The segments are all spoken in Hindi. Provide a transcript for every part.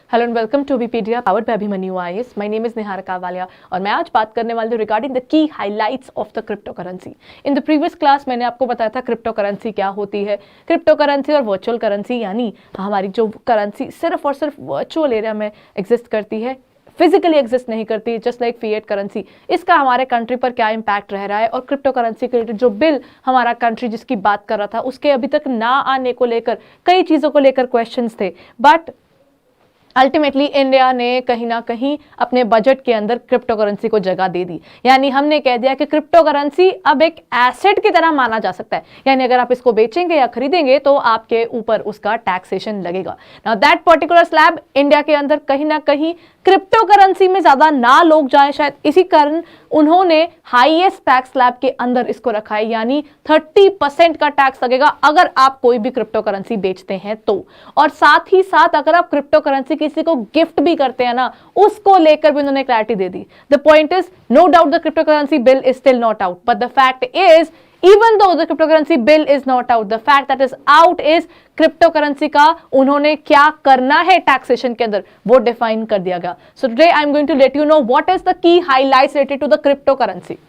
Hello and welcome to Vipedia powered by Abhimanyu IAS. My name is Nihar Kawalia और मैं आज बात करने वाली हूँ regarding the key highlights of the crypto currency. In the previous class मैंने आपको बताया था क्रिप्टो करेंसी क्या होती है। क्रिप्टो करेंसी और वर्चुअल करेंसी यानी हमारी जो करेंसी सिर्फ और सिर्फ वर्चुअल एरिया में एग्जिस्ट करती है, फिजिकली एग्जिस्ट नहीं करती, जस्ट लाइक फिएट करेंसी। इसका हमारे कंट्री पर क्या इंपैक्ट रह रहा है और क्रिप्टो करेंसी के रिलेटेड जो बिल हमारा कंट्री जिसकी बात कर रहा था उसके अभी तक ना आने को लेकर कई चीज़ों को लेकर क्वेश्चंस थे, बट अल्टीमेटली इंडिया ने कहीं ना कहीं अपने बजट के अंदर क्रिप्टो करेंसी को जगह दे दी। यानी हमने कह दिया कि क्रिप्टो करेंसी अब एक एसेट की तरह माना जा सकता है, यानी अगर आप इसको बेचेंगे या खरीदेंगे तो आपके ऊपर उसका टैक्सेशन लगेगा। Now that particular slab India के अंदर कहीं ना कहीं क्रिप्टो करेंसी में ज्यादा ना लोग जाए, शायद इसी कारण उन्होंने हाईएस्ट टैक्स स्लैब के अंदर इसको रखा है, यानी 30% का टैक्स लगेगा अगर आप कोई भी क्रिप्टो करेंसी बेचते हैं तो। और साथ ही साथ अगर आप क्रिप्टो करेंसी किसी को गिफ्ट भी करते हैं ना, उसको लेकर भी उन्होंने क्लैरिटी दे दी। The point is, no doubt the crypto currency bill is still not out, but the fact is even though the cryptocurrency bill is not out, the fact that is out is cryptocurrency का उन्होंने क्या करना है टैक्सेशन के अंदर वो डिफाइन कर दिया गया। So today I am going to let you know what is the key highlights related to the cryptocurrency.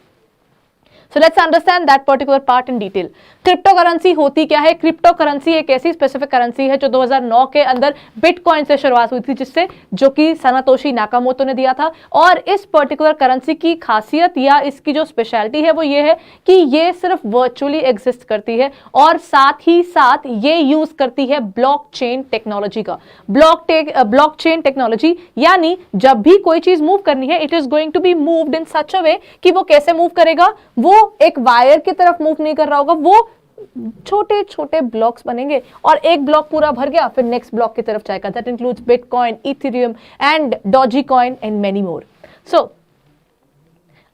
So let's understand that particular part in detail. Crypto currency होती क्या है? क्रिप्टो करेंसी एक ऐसी स्पेसिफिक करेंसी है जो 2009 के अंदर बिटकॉइन से शुरुआत हुई थी, जिससे जो कि सातोशी नाकामोटो ने दिया था। और इस पर्टिकुलर करेंसी की खासियत या इसकी जो स्पेशलिटी है वो ये है कि ये सिर्फ वर्चुअली एग्जिस्ट करती है और साथ ही साथ ये यूज करती है ब्लॉकचेन टेक्नोलॉजी का। ब्लॉकचेन टेक्नोलॉजी यानी जब भी कोई चीज मूव करनी है, it is going to be moved in such a way कि वो कैसे मूव करेगा, वो एक वायर की तरफ मूव नहीं कर रहा होगा, वो छोटे छोटे ब्लॉक्स बनेंगे और एक ब्लॉक पूरा भर गया फिर नेक्स्ट ब्लॉक की तरफ जाएगा। That includes bitcoin, ethereum and dogecoin and many more. So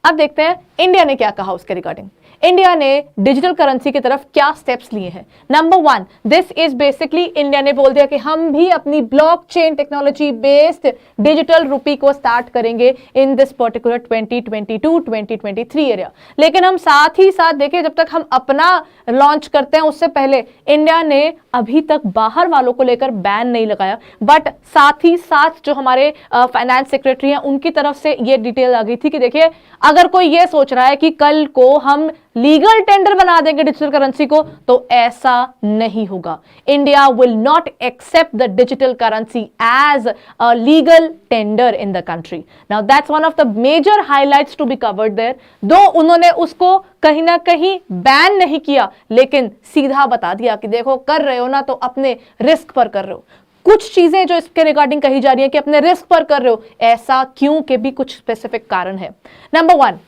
अब देखते हैं इंडिया ने क्या कहा उसके रिगार्डिंग। इंडिया ने डिजिटल करेंसी की तरफ क्या स्टेप्स लिए हैं। Number 1, this is basically India ने बोल दिया कि हम भी अपनी blockchain technology based digital rupee को स्टार्ट करेंगे इन दिस पर्टिकुलर 2022-2023 एरिया। लेकिन हम साथ ही साथ देखिए, जब तक हम अपना लॉन्च करते हैं उससे पहले इंडिया ने अभी तक बाहर वालों को लेकर बैन नहीं लगाया, बट साथ ही साथ जो हमारे फाइनेंस सेक्रेटरी हैं उनकी तरफ से ये डिटेल आ गई थी कि देखिए, अगर कोई ये सोच रहा है कि कल को हम लीगल टेंडर बना देंगे डिजिटल करेंसी को, तो ऐसा नहीं होगा। India will not accept the digital currency as a legal tender in the country. Now that's one of the major highlights to be covered there. दो उन्होंने उसको कहीं ना कहीं बैन नहीं किया, लेकिन सीधा बता दिया कि देखो, कर रहे हो ना तो अपने रिस्क पर कर रहे हो। कुछ चीजें जो इसके रिगार्डिंग कही जा रही है कि अपने रिस्क पर कर रहे हो, ऐसा क्यों के भी कुछ स्पेसिफिक कारण है। Number 1,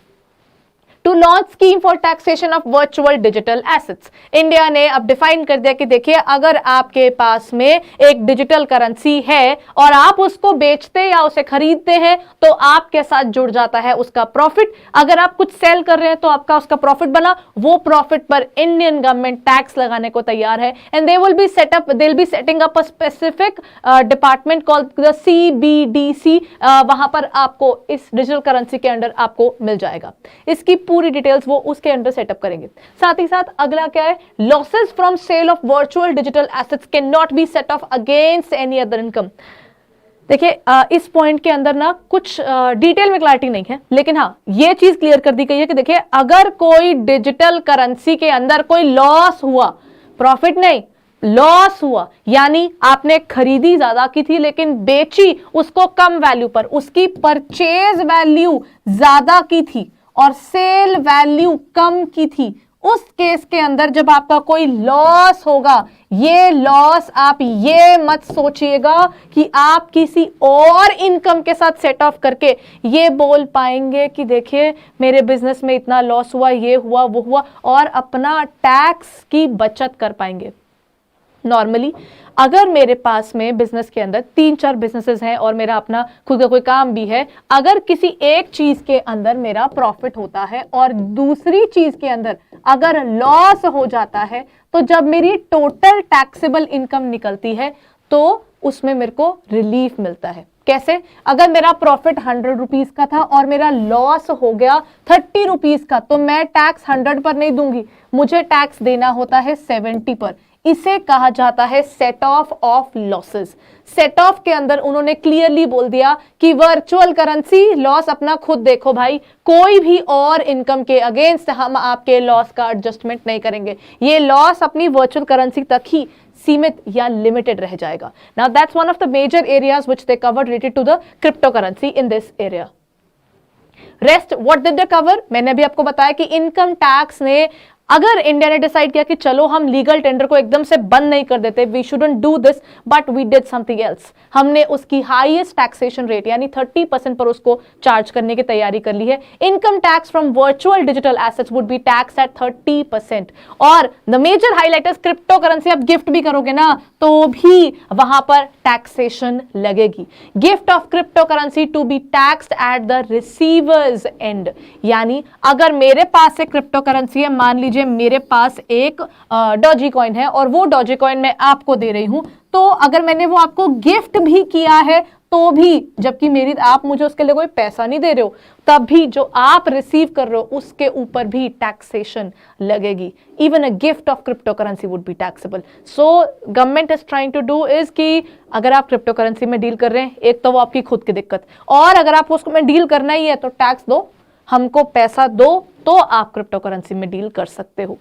to launch scheme for taxation of virtual digital assets. India ने अब डिफाइन कर दिया कि देखिए, अगर आपके पास में एक डिजिटल करेंसी है और आप उसको बेचते या उसे खरीदते हैं तो आपके साथ जुड़ जाता है उसका प्रॉफिट। अगर आप कुछ सेल कर रहे हैं तो आपका उसका प्रॉफिट बना, वो प्रॉफिट पर इंडियन गवर्नमेंट टैक्स लगाने को तैयार है। And they will be setting up a specific department called the CBDC। वहां पर आपको इस डिजिटल करेंसी के अंडर आपको मिल जाएगा। इसकी पूरी डिटेल्स वो उसके अंडर सेटअप करेंगे। साथ ही साथ अगला क्या है, losses from sale of virtual digital assets can not be set off against any other income. देखिए, इस पॉइंट के अंदर ना कुछ डिटेल में क्लैरिटी नहीं है, लेकिन हाँ, ये चीज क्लियर कर दी गई है कि देखिए, अगर कोई डिजिटल करेंसी के अंदर कोई लॉस हुआ, प्रॉफिट नहीं, लॉस हुआ, यानी आपने खरीदी ज्यादा की थी लेकिन बेची उसको कम वैल्यू पर, उसकी परचेज वैल्यू ज्यादा की थी और सेल वैल्यू कम की थी, उस केस के अंदर जब आपका कोई लॉस होगा, ये लॉस आप ये मत सोचिएगा कि आप किसी और इनकम के साथ सेट ऑफ करके ये बोल पाएंगे कि देखिए, मेरे बिजनेस में इतना लॉस हुआ, ये हुआ, वो हुआ, और अपना टैक्स की बचत कर पाएंगे। नॉर्मली अगर मेरे पास में बिजनेस के अंदर 3-4 बिजनेसेस हैं और मेरा अपना खुद का कोई काम भी है, अगर किसी एक चीज के अंदर मेरा प्रॉफिट होता है और दूसरी चीज के अंदर अगर लॉस हो जाता है, तो जब मेरी टोटल टैक्सेबल इनकम निकलती है तो उसमें मेरे को रिलीफ मिलता है। कैसे? अगर मेरा प्रॉफिट 100 रुपीज का था और मेरा लॉस हो गया 30 रुपीज का, तो मैं टैक्स 100 पर नहीं दूंगी, मुझे टैक्स देना होता है 70 पर। इसे कहा जाता है set of losses. Set of के अंदर उन्होंने क्लियरली बोल दिया कि वर्चुअल करेंसी लॉस अपना खुद देखो भाई, कोई भी और इनकम के अगेंस्ट हम आपके लॉस का एडजस्टमेंट नहीं करेंगे, ये लॉस अपनी वर्चुअल करेंसी तक ही सीमित या लिमिटेड रह जाएगा। Now that's one of the major areas which they covered related to the crypto currency in this area. Rest what did they cover? मैंने अभी आपको बताया कि इनकम टैक्स ने, अगर इंडिया ने डिसाइड किया कि चलो हम लीगल टेंडर को एकदम से बंद नहीं कर देते, we shouldn't do this, but we did something else, हमने उसकी हाईएस्ट टैक्सेशन रेट यानी 30% पर उसको चार्ज करने की तैयारी कर ली है। Income tax from virtual digital assets would be tax at 30%। और the major highlight is crypto currency आप गिफ्ट भी करोगे ना तो भी वहां पर टैक्सेशन लगेगी। Gift of crypto currency to be taxed at the receiver's end, यानी अगर मेरे पास एक क्रिप्टो करेंसी है, मान लीजिए मेरे पास एक डॉजी कॉइन है और वो डॉजी कॉइन मैं आपको दे रही हूं, तो अगर मैंने वो आपको गिफ्ट भी किया है तो भी, जबकि आप मुझे उसके लिए कोई पैसा नहीं दे रहे हो, तब भी जो आप रिसीव कर रहे हो उसके ऊपर भी टैक्सेशन लगेगी। Even a gift of crypto currency would be taxable. So government is trying to do is कि अगर आप क्रिप्टो करेंसी में डील कर रहे हैं, एक तो वो आपकी खुद की दिक्कत, और अगर आप उसको में डील करना ही है तो टैक्स दो, हमको पैसा दो, तो आप क्रिप्टो करेंसी में डील कर सकते हो।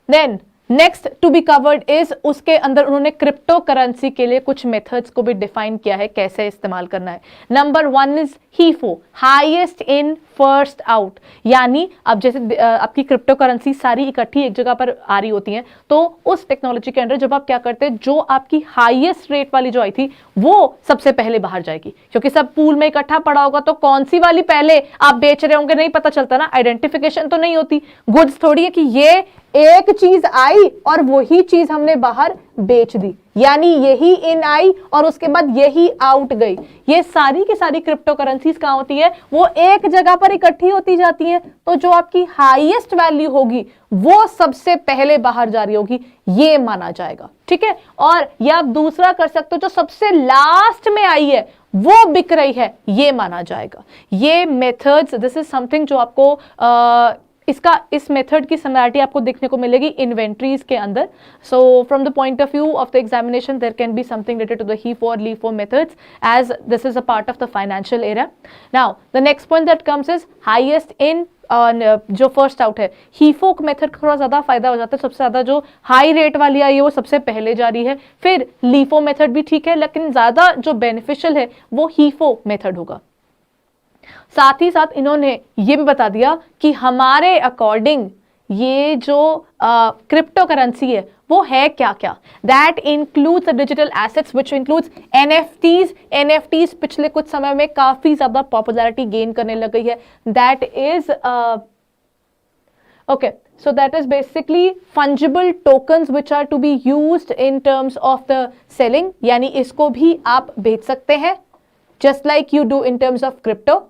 Then next to be covered is, उसके अंदर उन्होंने क्रिप्टो करेंसी के लिए कुछ मेथड्स को भी डिफाइन किया है, कैसे इस्तेमाल करना है। Number 1 is HIFO, highest in first out, यानी अब जैसे आपकी क्रिप्टो करेंसी सारी इकट्ठी एक जगह पर आ रही होती हैं, तो उस टेक्नोलॉजी के अंदर जब आप क्या करते हैं, जो आपकी हाईएस्ट रेट वाली जो आई थी वो सबसे पहले बाहर जाएगी, क्योंकि सब पूल में इकट्ठा पड़ा होगा, तो कौन सी वाली पहले आप बेच रहे होंगे नहीं पता चलता ना, आइडेंटिफिकेशन तो नहीं होती। गुड्स थोड़ी है कि ये एक चीज आई और वही चीज हमने बाहर बेच दी, यानी यही इन आई और उसके बाद यही आउट गई। ये सारी की सारी क्रिप्टो करेंसीज कहां होती है, वो एक जगह पर इकट्ठी होती जाती हैं, तो जो आपकी हाईएस्ट वैल्यू होगी वो सबसे पहले बाहर जा रही होगी, ये माना जाएगा। ठीक है, और या आप दूसरा कर सकते हो, जो सबसे लास्ट में आई है वो बिक रही है, ये माना जाएगा। ये मेथड्स, दिस इज समथिंग जो आपको इस मेथड की सिमिलरिटी आपको देखने को मिलेगी इन्वेंट्रीज के अंदर। So from the point of view of the examination there can be something related to the HIFO और LIFO methods, as this is a part of the financial era. Now the next point that comes is highest in, जो फर्स्ट आउट है, HIFO मेथड का थोड़ा ज्यादा फायदा हो जाता है, सबसे ज्यादा जो हाई रेट वाली आई है वो सबसे पहले जा रही है, फिर LIFO मेथड भी ठीक है, लेकिन ज्यादा जो बेनिफिशियल है वो HIFO मेथड होगा। साथ ही साथ इन्होंने ये भी बता दिया कि हमारे अकॉर्डिंग ये जो क्रिप्टो करेंसी है वो है क्या क्या। That includes digital assets which includes NFTs। NFTs पिछले कुछ समय में काफी ज्यादा पॉपुलैरिटी गेन करने लग गई है। That is okay, so that is basically fungible tokens which are to be used in terms of the selling, यानी इसको भी आप बेच सकते हैं just like you do in terms of crypto।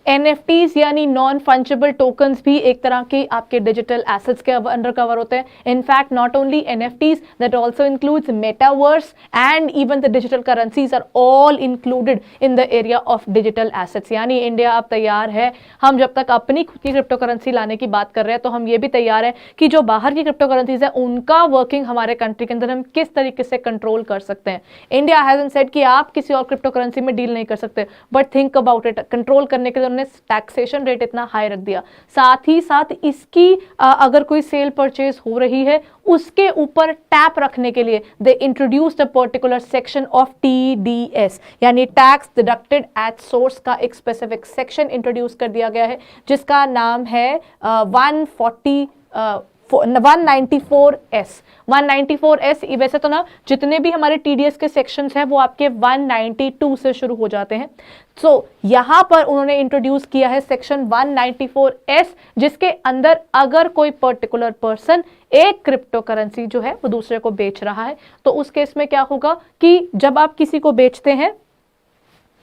NFTs यानी नॉन फंजिबल टोकन्स भी एक तरह के आपके डिजिटल एसेट्स के अंडर कवर होते हैं। In fact not only NFTs, that also includes metaverse and even the digital currencies are all included in the area of digital assets. यानी इंडिया अब तैयार है, हम जब तक अपनी खुद की क्रिप्टो करेंसी लाने की बात कर रहे हैं तो हम ये भी तैयार है कि जो बाहर की क्रिप्टो करेंसीज है उनका वर्किंग हमारे कंट्री के अंदर हम किस तरीके से कंट्रोल कर सकते हैं। इंडिया हैजंट सेड कि आप किसी और क्रिप्टो करेंसी में डील नहीं कर सकते, but think about it, control करने के लिए ने टैक्सेशन रेट इतना हाई रख दिया। साथ ही साथ इसकी अगर कोई सेल परचेज हो रही है उसके ऊपर टैप रखने के लिए they introduced a particular section of TDS, यानी टैक्स डिडक्टेड एट सोर्स का एक स्पेसिफिक सेक्शन इंट्रोड्यूस कर दिया गया है जिसका नाम है 194S। 194S वैसे तो ना जितने भी हमारे TDS के सेक्शंस हैं वो आपके 192 से शुरू हो जाते हैं। सो यहां पर उन्होंने इंट्रोड्यूस किया है सेक्शन 194S, जिसके अंदर अगर कोई पर्टिकुलर पर्सन एक क्रिप्टो करेंसी जो है वो दूसरे को बेच रहा है तो उस केस में क्या होगा कि जब आप किसी को बेचते हैं,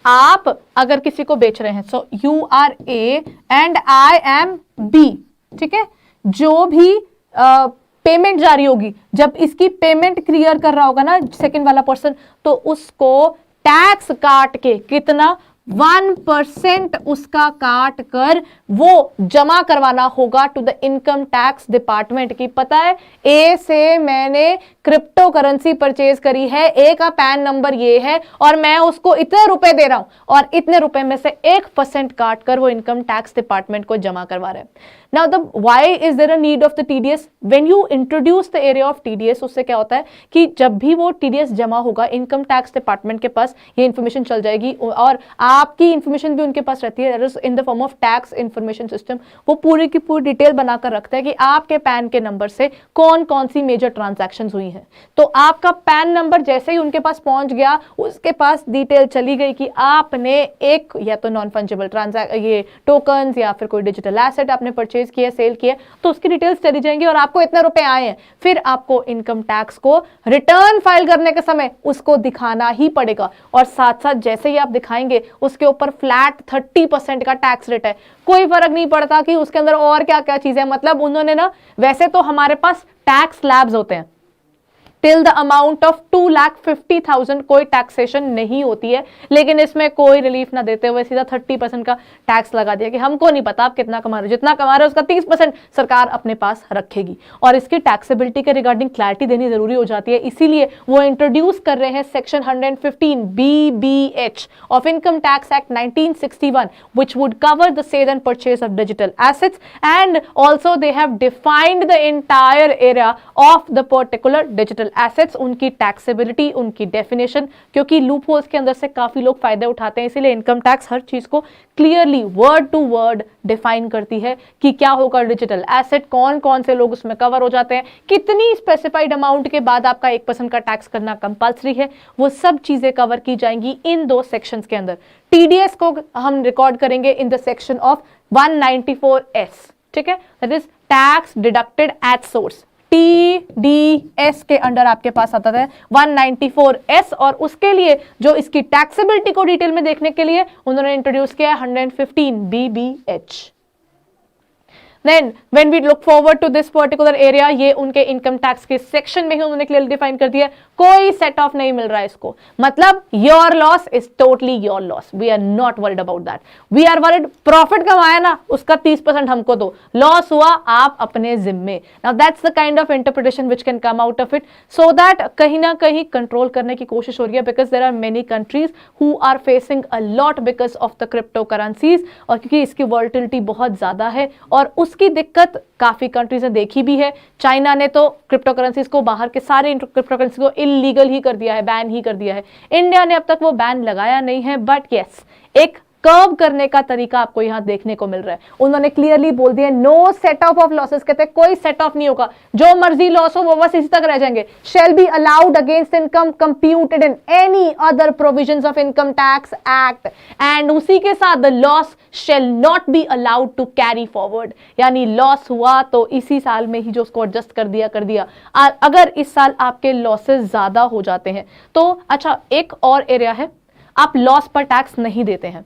आप अगर किसी को बेच रहे हैं, सो you are A and I am B, ठीक है, जो भी पेमेंट जारी होगी, जब इसकी पेमेंट क्लियर कर रहा होगा ना सेकंड वाला पर्सन, तो उसको टैक्स काट के कितना 1% उसका काट कर वो जमा करवाना होगा to the income tax department. की पता है ए से मैंने क्रिप्टो करेंसी परचेज करी है, ए का पैन नंबर ये है और मैं उसको इतने रुपए दे रहा हूं और इतने रुपए में से 1% काट कर वो इनकम टैक्स डिपार्टमेंट को जमा करवा रहे हैं। Now the why is there a need of the TDS? When you introduce the area of TDS, उससे क्या होता है कि जब भी वो TDS जमा होगा इनकम टैक्स डिपार्टमेंट के पास ये इन्फॉर्मेशन चल जाएगी और आपकी इन्फॉर्मेशन भी उनके पास रहती है in the form of tax information system. वो पूरी की पूरी डिटेल बनाकर रखता है कि आपके पैन के नंबर से कौन कौन सी मेजर ट्रांजैक्शन हुई है। तो आपका पैन नंबर जैसे ही उनके पास पहुंच गया, उसके पास डिटेल चली गई कि आपने एक या तो नॉन फंजिबल ये टोकन्स या फिर कोई डिजिटल एसेट आपने परचेज किया, सेल किया, तो उसकी डिटेल्स चली जाएंगी और आपको इतने रुपए आए हैं। फिर आपको इनकम टैक्स को रिटर्न फाइल करने के समय उसको दिखाना ही पड़ेगा और साथ साथ जैसे ही आप दिखाएंगे उसके ऊपर फ्लैट 30% का टैक्स रेट है। कोई फर्क नहीं पड़ता कि उसके अंदर और क्या क्या चीजें, मतलब उन्होंने ना, वैसे तो हमारे पास टैक्स स्लैब्स होते हैं टिल द अमाउंट ऑफ 2,50,000 कोई टैक्सेशन नहीं होती है, लेकिन इसमें कोई रिलीफ ना देते हुए सीधा 30% का टैक्स लगा दिया कि हमको नहीं पता आप कितना कमा रहे हो, जितना कमा रहे हो उसका 30% सरकार अपने पास रखेगी। और इसकी टैक्सेबिलिटी के रिगार्डिंग क्लैरिटी देनी जरूरी हो जाती है, इसीलिए वो इंट्रोड्यूस कर रहे हैं section 115 BBH of income tax act 1961 which would cover the sale and purchase of digital assets and also they have defined the entire area of the particular digital assets, उनकी टैक्सेबिलिटी, उनकी डेफिनेशन, क्योंकि लूप होल्स के अंदर से काफी लोग फायदे उठाते हैं, इसीलिए इनकम टैक्स हर चीज को clearly word to word define करती है कि क्या होगा डिजिटल एसेट, कौन कौन से लोग उसमें कवर हो जाते हैं, कितनी स्पेसिफाइड अमाउंट के बाद आपका 1% का टैक्स करना कंपल्सरी है, वो सब चीजें कवर की जाएंगी इन दो सेक्शंस के अंदर। टीडीएस को हम रिकॉर्ड करेंगे in the section of 194S, ठीक है, that is tax deducted at source. TDS के अंडर आपके पास आता है 194S और उसके लिए जो इसकी टैक्सेबिलिटी को डिटेल में देखने के लिए उन्होंने इंट्रोड्यूस किया 115 BBH। Then when we look forward to this particular area, ये उनके इनकम टैक्स के सेक्शन में ही उन्होंने क्लियरली डिफाइन कर दिया, कोई सेट ऑफ नहीं मिल रहा है इसको, मतलब your loss is totally your loss, we are not worried about that, we are worried profit कमाया ना उसका 30% हमको दो, लॉस हुआ आप अपने जिम्मे। Now that's the kind of interpretation which can come out of it, so that कहीं ना कहीं कंट्रोल करने की कोशिश हो रही है, because there are many countries who are facing a lot because of the crypto currencies, और क्योंकि इसकी वॉलेटिलिटी बहुत ज्यादा है और उसकी दिक्कत काफी कंट्रीज ने देखी भी है। चाइना ने तो क्रिप्टो करेंसीज को, बाहर के सारे क्रिप्टो करेंसी को इलीगल ही कर दिया है, बैन ही कर दिया है। इंडिया ने अब तक वो बैन लगाया नहीं है, बट यस एक कर्व करने का तरीका आपको यहां देखने को मिल रहा है। उन्होंने क्लियरली बोल दिया नो सेट ऑफ लॉसेस, कहते हैं कोई सेट ऑफ नहीं होगा, जो मर्जी लॉस हो वो बस इसी तक रह जाएंगे। Shall be allowed against income computed in any other provisions of income tax act, and उसी के साथ the loss shall not be allowed to carry forward, यानी लॉस हुआ तो इसी साल में ही जो उसको एडजस्ट कर दिया। अगर इस साल आपके लॉसेस ज्यादा हो जाते हैं तो अच्छा, एक और एरिया है, आप लॉस पर टैक्स नहीं देते हैं,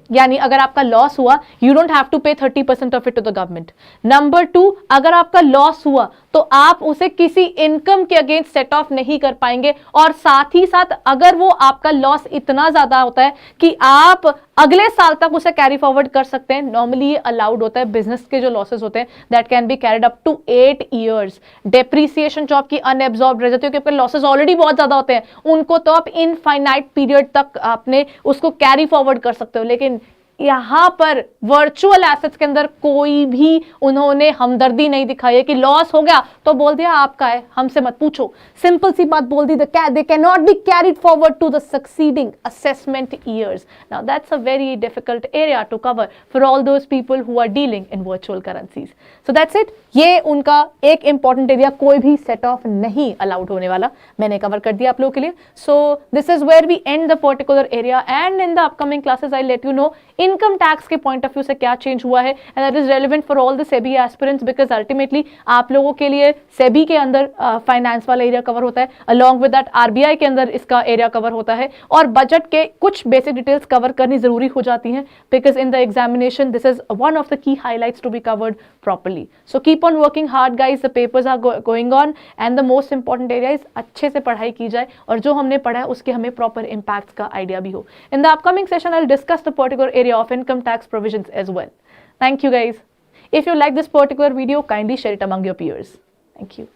यानी अगर आपका लॉस हुआ you don't have to pay 30% of it to the government. Number 2, अगर आपका लॉस हुआ तो आप उसे किसी इनकम के अगेंस्ट सेट ऑफ नहीं कर पाएंगे, और साथ ही साथ अगर वो आपका लॉस इतना ज्यादा होता है कि आप अगले साल तक उसे कैरी फॉरवर्ड कर सकते हैं, नॉर्मली ये अलाउड होता है। बिजनेस के जो लॉसेस होते हैं that can be carried up to 8 years। Depreciation जो आपकी अनएब्जॉर्ब रह जाती है क्योंकि लॉसेस ऑलरेडी बहुत ज्यादा होते हैं, उनको तो आप इनफाइनाइट पीरियड तक आपने उसको कैरी फॉरवर्ड कर सकते हो, लेकिन यहां पर वर्चुअल एसेट्स के अंदर कोई भी उन्होंने हमदर्दी नहीं दिखाई है कि लॉस हो गया तो बोल दिया आपका है, हमसे मत पूछो, सिंपल सी बात बोल दी, they can not be carried forward to the succeeding assessment years. Now that's a very difficult area to cover for all those people who are dealing in virtual currencies. So that's it, ये उनका एक इंपॉर्टेंट एरिया, कोई भी सेट ऑफ नहीं अलाउड होने वाला, मैंने कवर कर दिया आप लोगों के लिए। So this is where we end the particular area, and in the upcoming classes I let you know in income tax के पॉइंट ऑफ व्यू से क्या चेंज हुआ है, and that is relevant for all the SEBI aspirants, because ultimately आप लोगों के लिए सेबी के अंदर फाइनेंस वाला एरिया कवर होता है, अलॉन्ग विद दैट आरबीआई के अंदर इसका एरिया कवर होता है, और बजट के कुछ बेसिक डिटेल्स कवर करनी जरूरी हो जाती हैं, because in the examination this is one of the key highlights to be covered properly. So keep on working hard guys, the papers are going on, and the most important area is अच्छे से पढ़ाई की जाए और जो हमने पढ़ा है उसके हमें प्रॉपर इम्पैक्ट का आइडिया भी हो. इन the upcoming session I will discuss the particular area of income tax provisions as well. Thank you guys. If you like this particular video, kindly share it among your peers. Thank you.